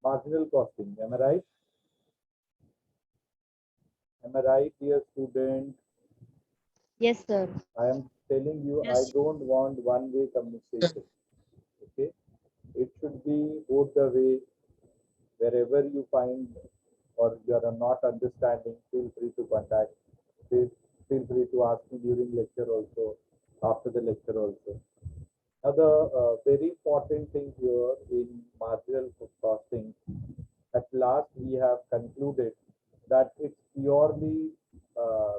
marginal costing. Am I right? Am I right, dear student? Yes, sir. I am telling you, I Yes. don't want one-way communication. Okay, it should be both the way. Wherever you find or you are not understanding, feel free to contact. Feel free to ask me during lecture also, after the lecture also. Now, the very important thing here in marginal costing, at last we have concluded that it's purely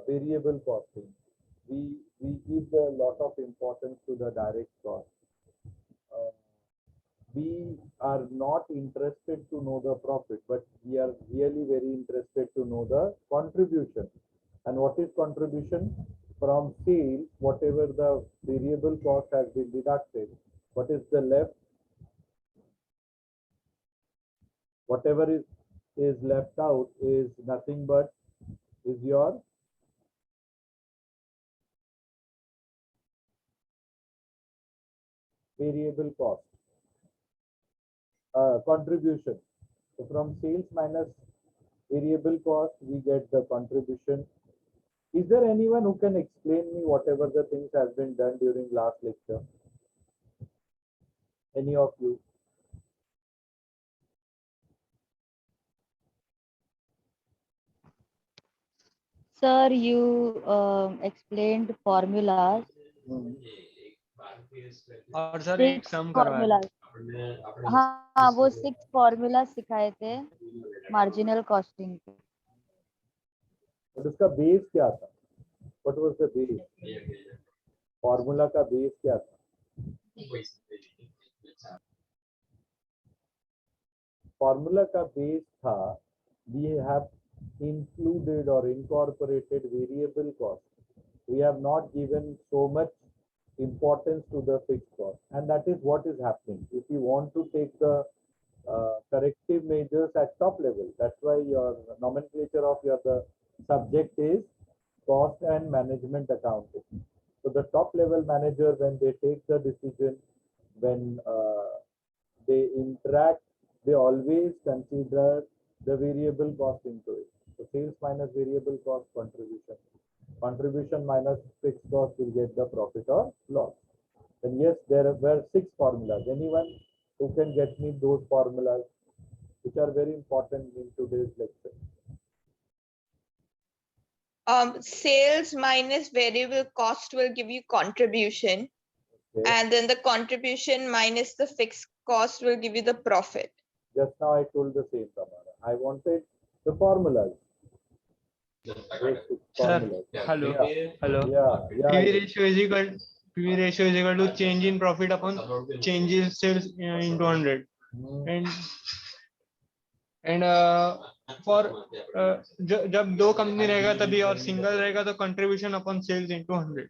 variable costing. We give a lot of importance to the direct cost. Uh, we are not interested to know the profit, but we are really very interested to know the contribution. And what is contribution? From sales, whatever the variable cost has been deducted, what is the left? Whatever is left out is nothing but is your variable cost, contribution. So from sales minus variable cost, we get the contribution. Is there anyone who can explain me whatever the things has been done during last lecture? Any of you? Sir, you explained formulas. और sir एक 6 सम करवाया था। formulas. हाँ, वो 6 formulas सिखाए थे marginal costing के. और उसका बेस क्या था? What was the base? Formula का बेस क्या था? फॉर्मूला का बेस था, we have included or incorporated variable cost. We have not given so much importance to the fixed cost, and that is what is happening. If you want to take the corrective measures at top level, that's why your nomenclature of your the subject is cost and management accounting. So the top level manager, when they take the decision, when they interact, they always consider the variable cost into it. So sales minus variable cost contribution. Contribution minus fixed cost will get the profit or loss. And yes, there were 6 formulas. Anyone who can get me those formulas, which are very important in today's lecture? Sales minus variable cost will give you contribution, Okay. and then the contribution minus the fixed cost will give you the profit. Just now I told the same, Tamara. I wanted the formulas. Sir, hello, hello. PV ratio is equal to change in profit upon change in sales into 100. And for जब दो company रहेगा तभी, और single रहेगा तो contribution upon sales into 100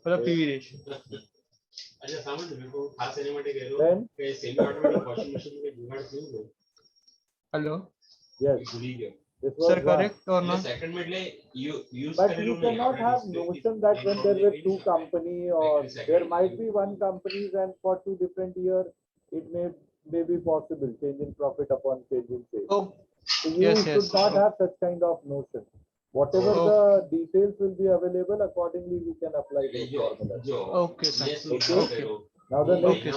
मतलब PV ratio. Hello. Yes. This was Sir, correct or not? But you cannot have notion that when there were 2 companies, or there might be 1 company, and for 2 different years it may be possible change in profit upon change in sales. Oh, so you should not have such kind of notion. Whatever the details will be available, accordingly we can apply those formulas. Okay, sir. Okay. Now the next,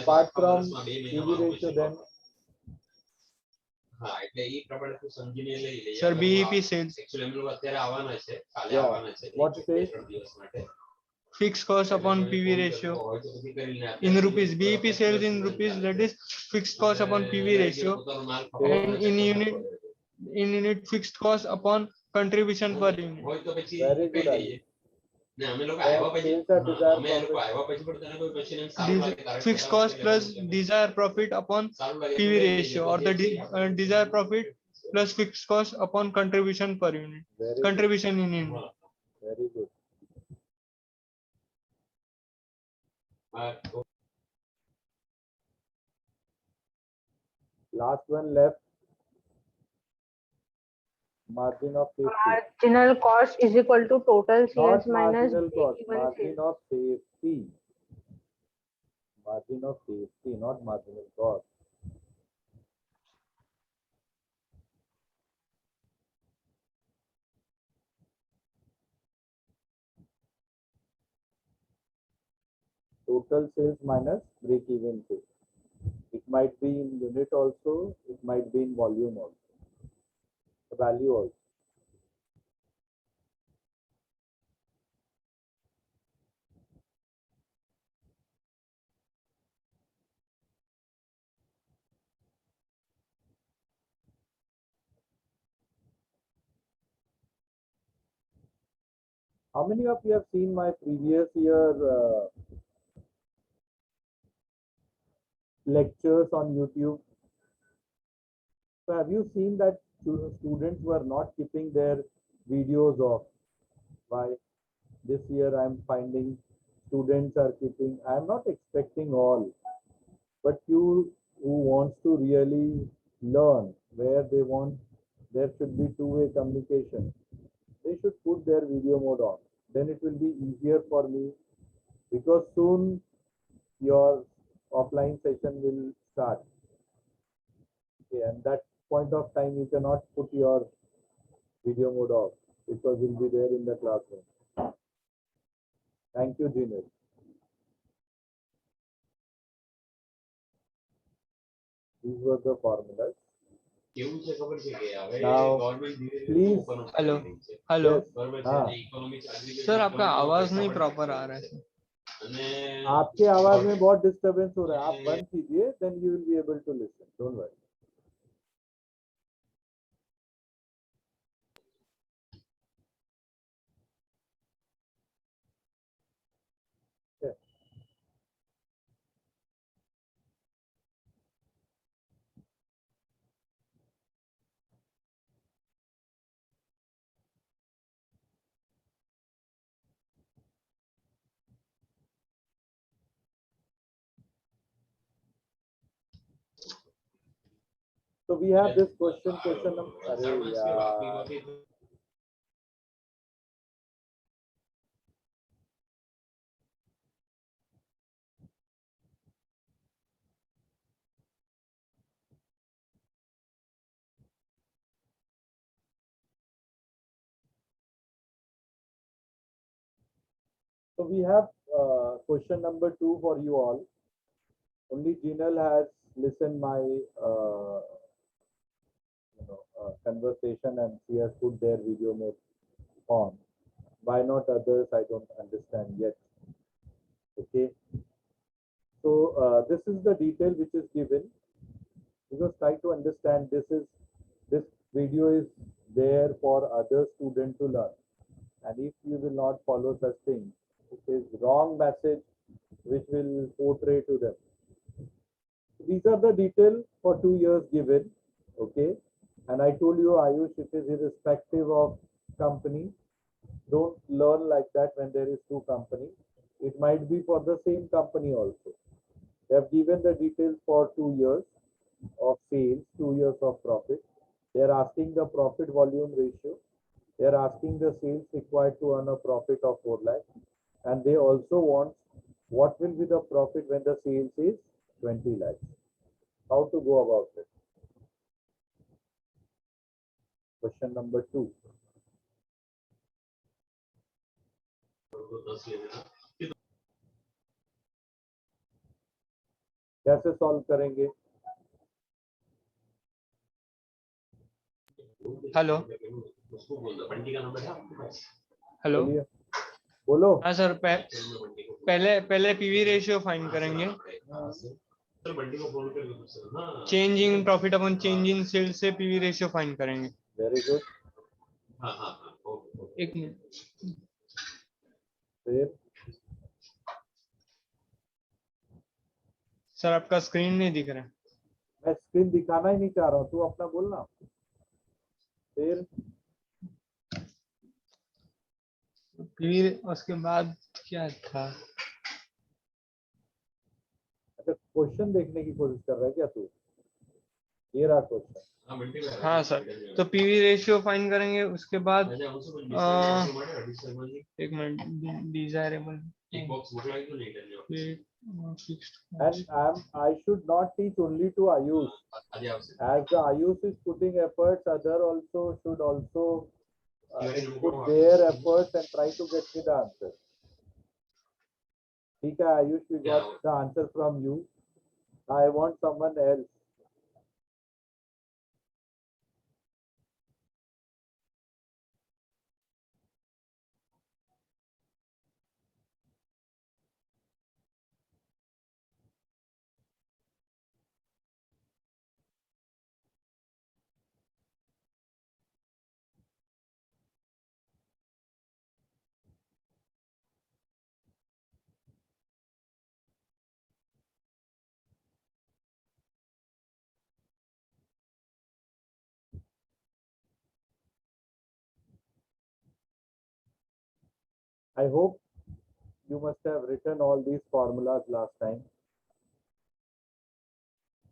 apart from PV ratio, then Sir, BEP sales. What says? Fixed cost upon PV ratio in rupees. BEP sales in rupees, that is fixed cost upon PV ratio, and in unit fixed cost upon contribution per unit. Very good. Fixed cost plus desired profit upon PV ratio, or the desired profit plus fixed cost upon contribution per unit. Contribution in unit. Very good. Last one left. Margin of safety. Marginal cost is equal to total sales minus marginal cost. break-even Margin sales. of safety. Margin of safety, not marginal cost. total sales minus break even sales. It might be in unit also, it might be in volume also, the value also. How many of you have seen my previous year lectures on YouTube? So have you seen that students were not keeping their videos off? Why? This year I'm finding students are keeping. I'm not expecting all, but you who wants to really learn where they want, there should be two-way communication. They should put their video mode on. Then it will be easier for me, because soon your offline session will start. Okay, and that point of time you cannot put your video mode off because you'll be there in the classroom. Thank you, Jinil. These were the formulas. Now, please. Hello hello Yes, हाँ, sir आपका आवाज नहीं proper आ रहा है आपके आवाज में बहुत डिस्टरबेंस हो रहा है, आप बंद कीजिए, then you will be able to listen. Don't worry. Okay. So we have this question number. अरे यार. So we have question number 2 for you all. Only Jinal has listened my conversation and she has put their video mode on. Why not others? I don't understand yet. Okay. So this is the detail which is given. Because try to understand, this video is there for other students to learn. And if you will not follow such things, it is wrong message which will portray to them. These are the details for 2 years given. Okay. And I told you, Ayush, it is irrespective of company. Don't learn like that when there is 2 companies. It might be for the same company also. They have given the details for 2 years of sales, 2 years of profit. They are asking the profit volume ratio. They are asking the sales required to earn a profit of 4 lakh. And they also want what will be the profit when the sales is 20 lakhs. How to go about it? Question number 2. कैसे solve करेंगे? Hello hello बोलिए, बोलो. हाँ sir पहले PV ratio find करेंगे change in profit upon change in sales से PV ratio find करेंगे very good. एक मिनट फिर सर आपका स्क्रीन नहीं दिख रहा है मैं स्क्रीन दिखाना ही नहीं चाह रहा हूँ, तू अपना बोलना. फिर उसके बाद क्या था अच्छा, क्वेश्चन देखने की कोशिश कर रहा है क्या तू? ये रहा क्वेश्चन. हाँ सर तो पीवी रेशियो फाइंड करेंगे उसके बाद एक minute desirable And I should not teach only to Ayush. As the Ayush is putting efforts, other also should also put their efforts and try to get me the answer. ठीक है, Ayush, we got the answer from you. I want someone else. I hope you must have written all these formulas last time.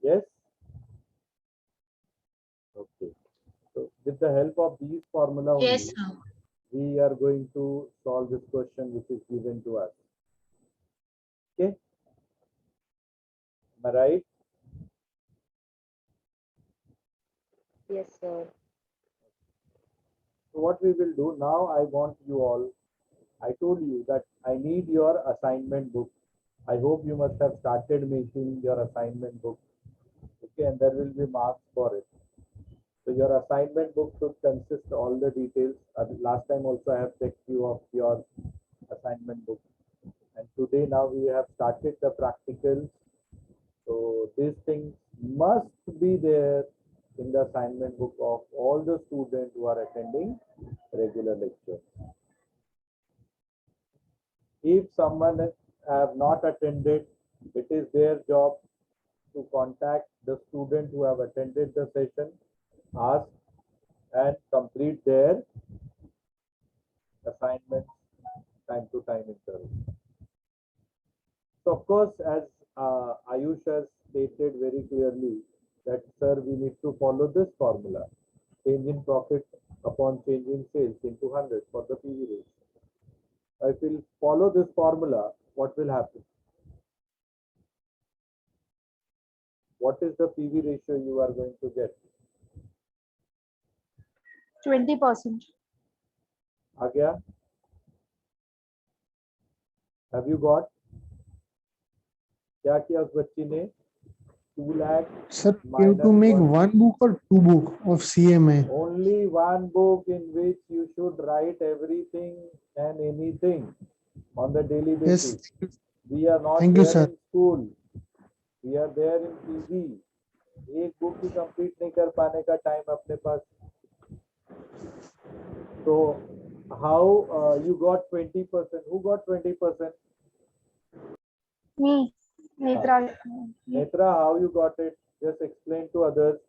Yes? Okay. So with the help of these formula only, Yes, sir. we are going to solve this question which is given to us. Okay? Am I right? Yes, sir. So what we will do now, I want you all, I told you that I need your assignment book. I hope you must have started making your assignment book. Okay, and there will be marks for it. So your assignment book should consist all the details. Last time also I have checked you of your assignment book. And today now we have started the practicals. So these things must be there in the assignment book of all the students who are attending regular lectures. If someone have not attended, it is their job to contact the student who have attended the session, ask and complete their assignments time to time interval. So of course, as Ayush has stated very clearly that sir, we need to follow this formula: change in profit upon change in sales into 100 for the PV ratio. If we follow this formula, what will happen? What is the PV ratio you are going to get? 20%. आ गया? Have you got? क्या किया उस बच्ची ने? 2 lakh Sir, you have to minus make 1. one book or two book of CMA. Only one book in which you should write everything and anything on the daily basis. Yes. We are not Thank you, there sir. in school. We are there in PG. एक book भी complete नहीं कर पाने का time अपने पास. So how you got 20%? Who got 20%? Me, Netra. Netra, how you got it? Just explain to others.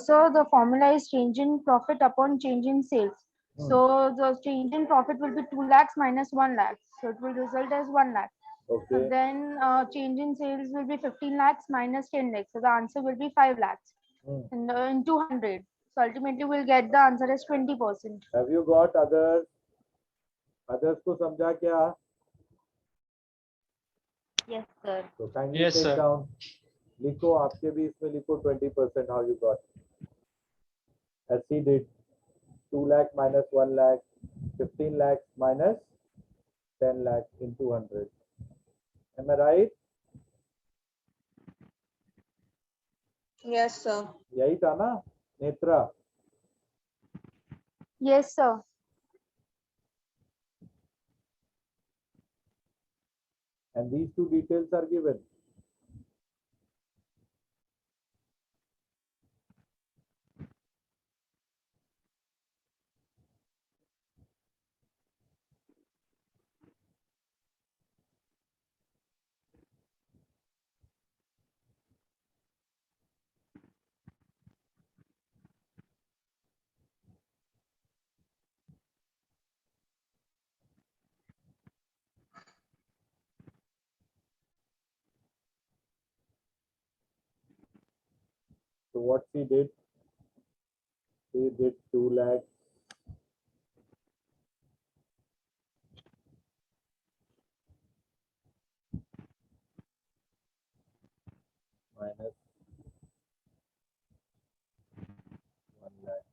So the formula is change in profit upon change in sales. So the change in profit will be 2 lakhs minus 1 lakh. So it will result as 1 lakh. Okay. So then change in sales will be 15 lakhs minus 10 lakhs. So the answer will be 5 lakhs and in 200. So ultimately we'll get the answer as 20%. Have you got others? Others को समझा क्या? Yes, sir. So kindly Yes, take sir. down. लिखो, आपके भी इसमें लिखो 20% how you got. As he did, 2 lakh minus 1 lakh, 15 lakhs minus 10 lakh in 200. Am I right? Yes, sir. यही था ना, Netra? Yes, sir. And these two details are given. So what she did? She did 2 lakhs minus 1 lakh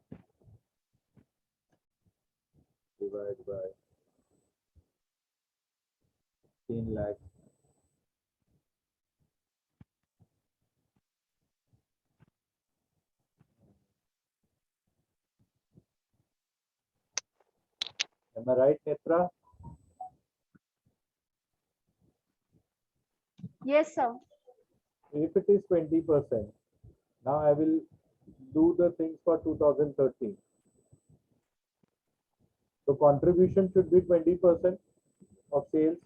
divided by 15 lakhs. Am I right, Netra? Yes, sir. If it is 20%, now I will do the things for 2013. So contribution should be 20% of sales.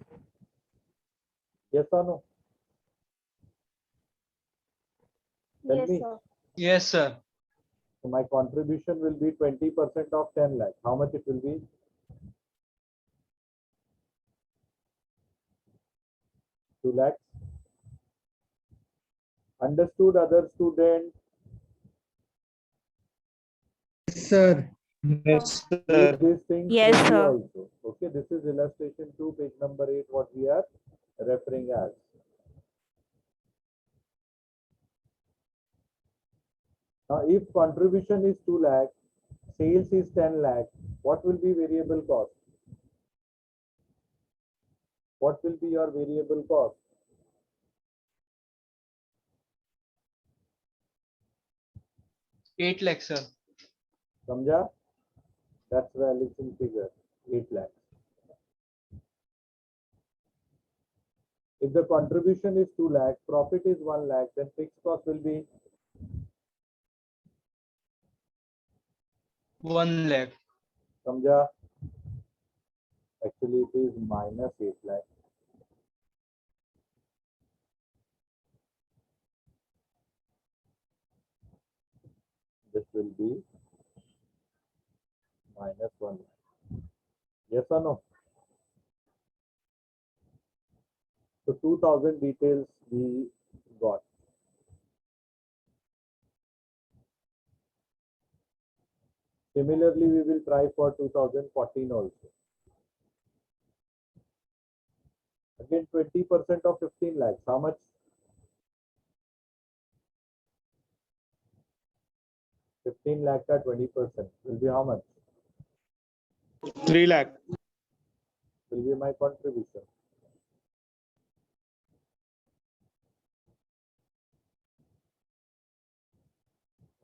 Yes or no? Tell Yes, me. sir. Yes, sir. So my contribution will be 20% of 10 lakh. How much it will be? 2 lakhs. Understood, other student? Sir, Yes, Keep this thing Yes, ready sir. also. Okay, this is illustration 2, page number 8, what we are referring as. Now, if contribution is 2 lakh, sales is 10 lakh, what will be variable cost? What will be your variable cost? eight lakhs, sir. Samjha? That's value in figure, 8 lakhs. If the contribution is 2 lakh, profit is 1 lakh, then fixed cost will be 1 lakh. Samjha? Actually, it is minus 8 lakh. This will be minus 1 lakh. Yes or no? So 2000 details we got. Similarly, we will try for 2014 also. Again, 20% of 15 lakhs. How much? 15 lakh at 20% will be how much? 3 lakh. Will be my contribution.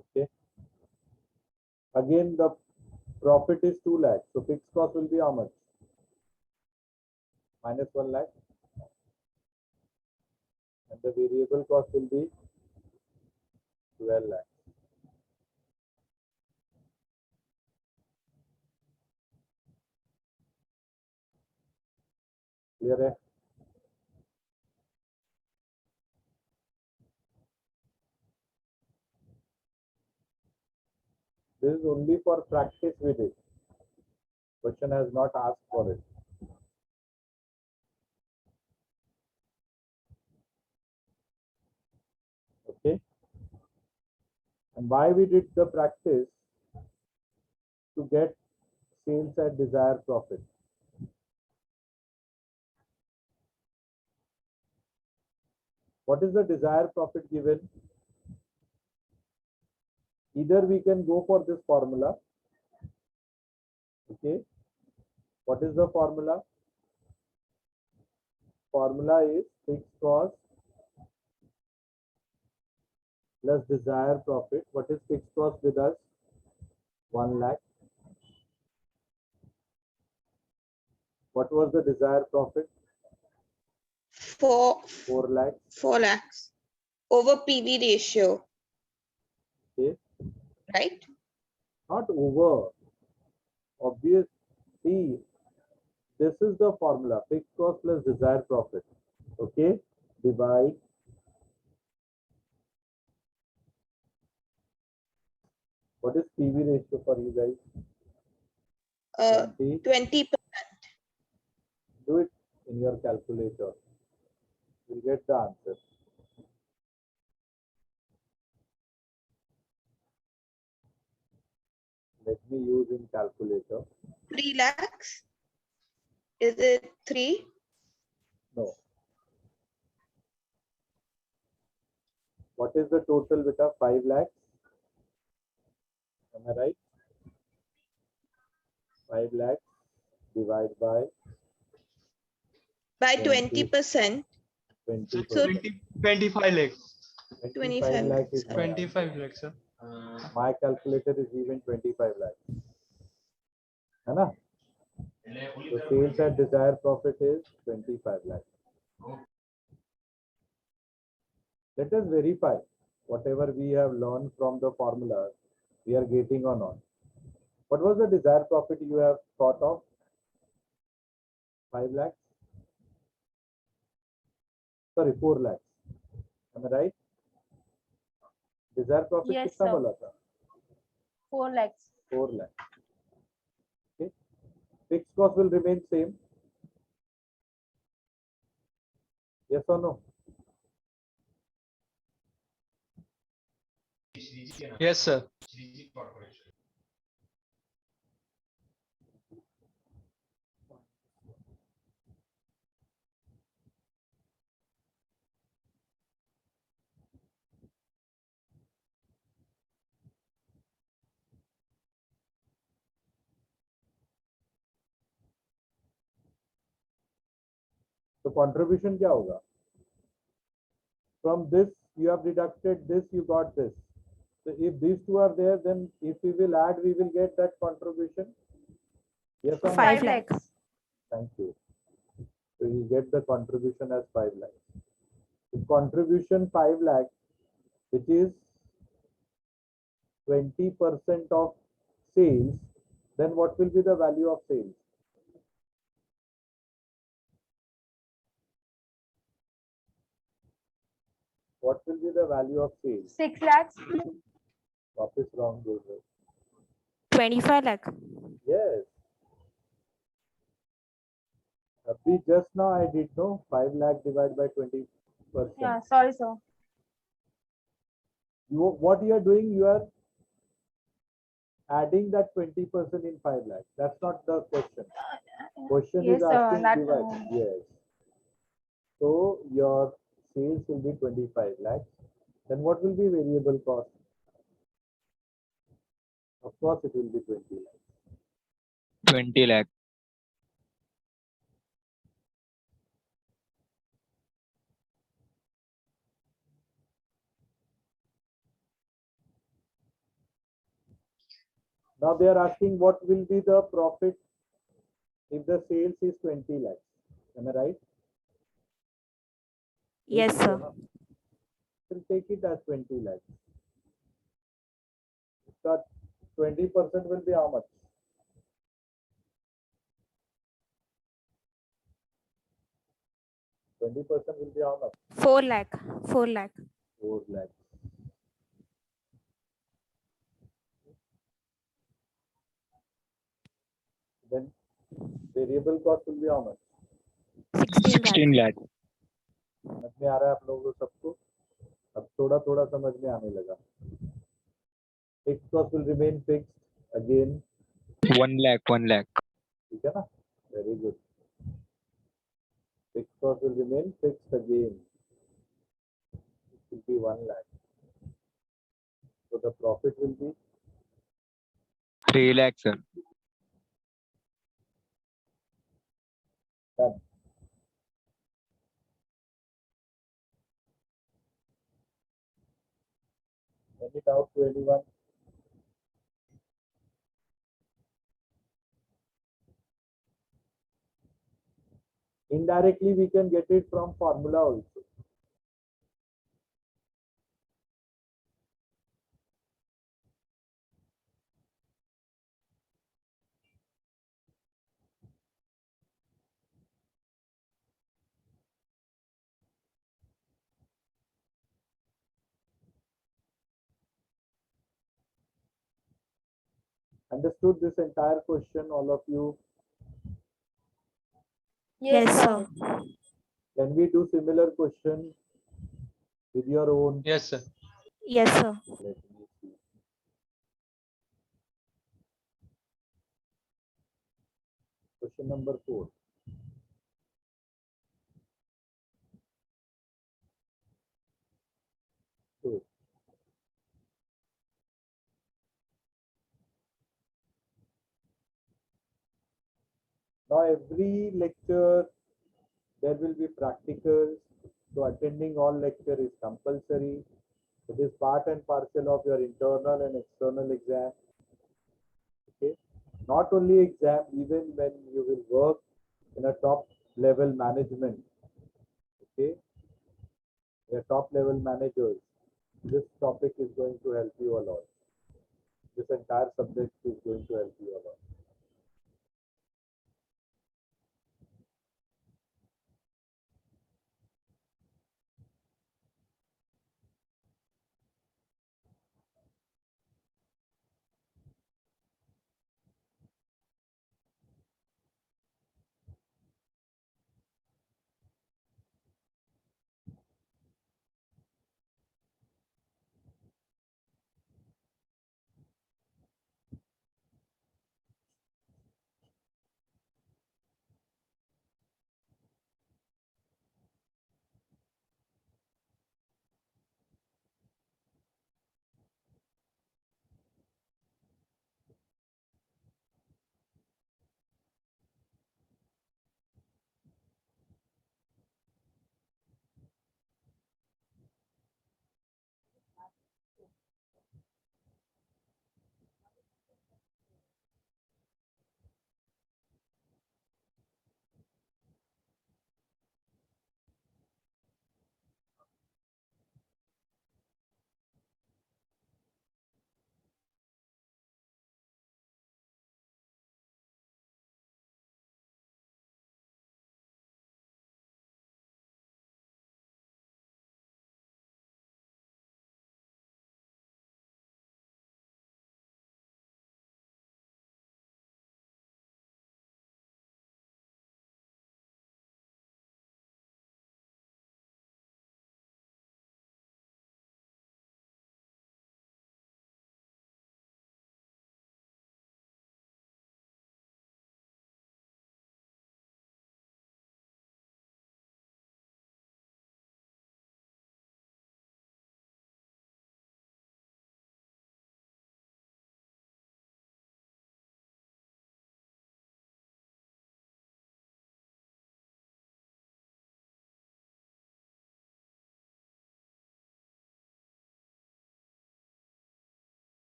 Okay. Again, the profit is 2 lakhs. So fixed cost will be how much? Minus 1 lakh. And the variable cost will be 12 lakhs. Clear? Hai? This is only for practice we did. Question has not asked for it. Okay. And why we did the practice? To get sales at desired profit. What is the desired profit given? Either we can go for this formula. Okay. What is the formula? Formula is fixed cost plus desired profit. What is fixed cost with us? 1 lakh. What was the desired profit? 4 lakhs. 4 lakhs over PV ratio, Okay. right? Not over. Obvious. See, this is the formula. Fixed cost plus desired profit. Okay. Divide. What is PV ratio for you guys? 20. 20%. Do it in your calculator. You'll get the answer. Let me use in calculator. 3 lakhs. Is it 3? No. What is the total with a 5 lakhs? Am I right? 5 lakhs divided by by 20. 20%. 20%. So 25 lakhs. 25 lakh is lakhs. my 25 lakhs, sir. My calculator is even 25 lakhs. है ना? So sales at desired profit is 25 lakhs. Let us verify whatever we have learned from the formula we are getting or not. What was the desired profit you have thought of? 5 lakhs? Sorry, 4 lakhs. Am I right? Desired profit Yes, कितना sir. बोला था? 4 lakhs. 4 lakhs. Okay. Fixed cost will remain same. Yes or no? Yes, sir. So contribution क्या होगा? From this you have deducted this, you got this. So if these two are there, then if we will add, we will get that contribution. Yes or no? 5 lakhs. Thank you. So you get the contribution as 5 lakhs. If contribution 5 lakhs, which is 20% of sales, then what will be the value of sales? What will be the value of sales? 6 lakhs. Office wrong, Joseph. 25 lakh. Yes. Abhi just now I did know 5 lakh divided by 20%. Yeah, sorry, sir. What you are doing, you are adding that 20% in 5 lakhs. That's not the question. Question Yes, is sir. asking That, divide. Yes. So your sales will be 25 lakhs. Then what will be variable cost? Of course, it will be 20 lakhs. 20 lakh. Now they are asking what will be the profit if the sales is 20 lakhs. Am I right? yes, sir. We'll take it as 20 lakhs. So 20% will be how much? 20% will be how much? 4 lakh. 4 lakh. 4 lakhs. Then variable cost will be how much? 16 lakh. समझ में आ रहा है आप लोगों को सबको? अब थोड़ा थोड़ा समझ में आने लगा. Fixed cost will remain fixed again. 1 lakh. 1 lakh. ठीक है ना? Very good. Fixed cost will remain fixed again. It will be 1 lakh. So the profit will be 3 lakh, sir. done. Any doubt to anyone? Indirectly, we can get it from formula also. Understood this entire question, all of you? Yes, sir. Can we do similar question with your own? Yes, sir. Yes, sir. Let me see. Question number 4. Good. Now every lecture There will be practicals. So attending all lecture is compulsory. It is part and parcel of your internal and external exam. Okay. Not only exam, even when you will work in a top level management. Okay. Your top level managers. This topic is going to help you a lot. This entire subject is going to help you a lot.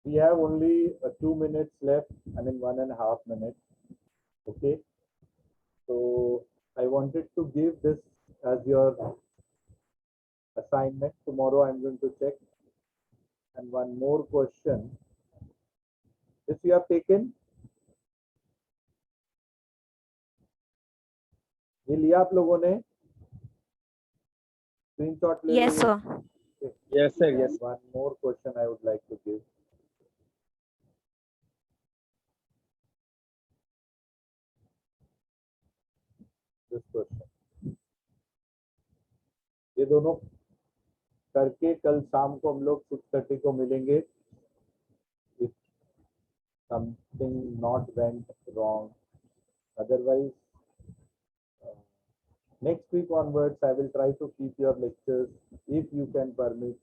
We have only 2 minutes left. I mean 1.5 minutes. Okay. So I wanted to give this as your assignment. Tomorrow I'm going to check. And one more question. This you have taken? ये लिया आप लोगों ने? Screenshot ले Yes, लोगे? sir. Okay. Yes, sir. Yes. One more question I would like to give. This question. ये दोनों करके कल शाम को हम लोग 6:30 को मिलेंगे. If something not went wrong, otherwise next week onwards I will try to keep your lectures, if you can permit,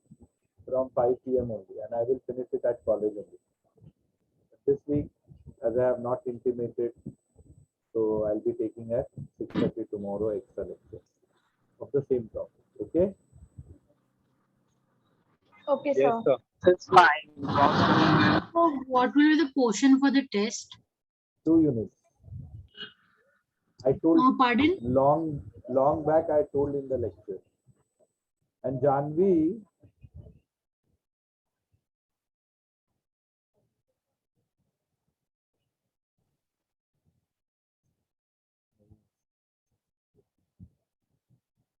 from 5 p.m. only, and I will finish it at college only. This week, as I have not intimated, so I'll be taking at 6:30 tomorrow extra lecture of the same topic. Okay. Okay, sir. Yes, sir. So what will be the portion for the test? 2 units. I told Pardon? long back I told in the lecture. And Janvi,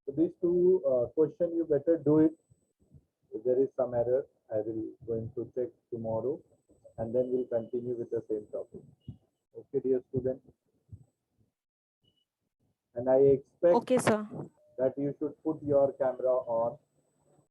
so these two questions you better do it. If there is some error, I will going to check tomorrow, and then we'll continue with the same topic. Okay, dear student. And I expect Okay, sir. that you should put your camera on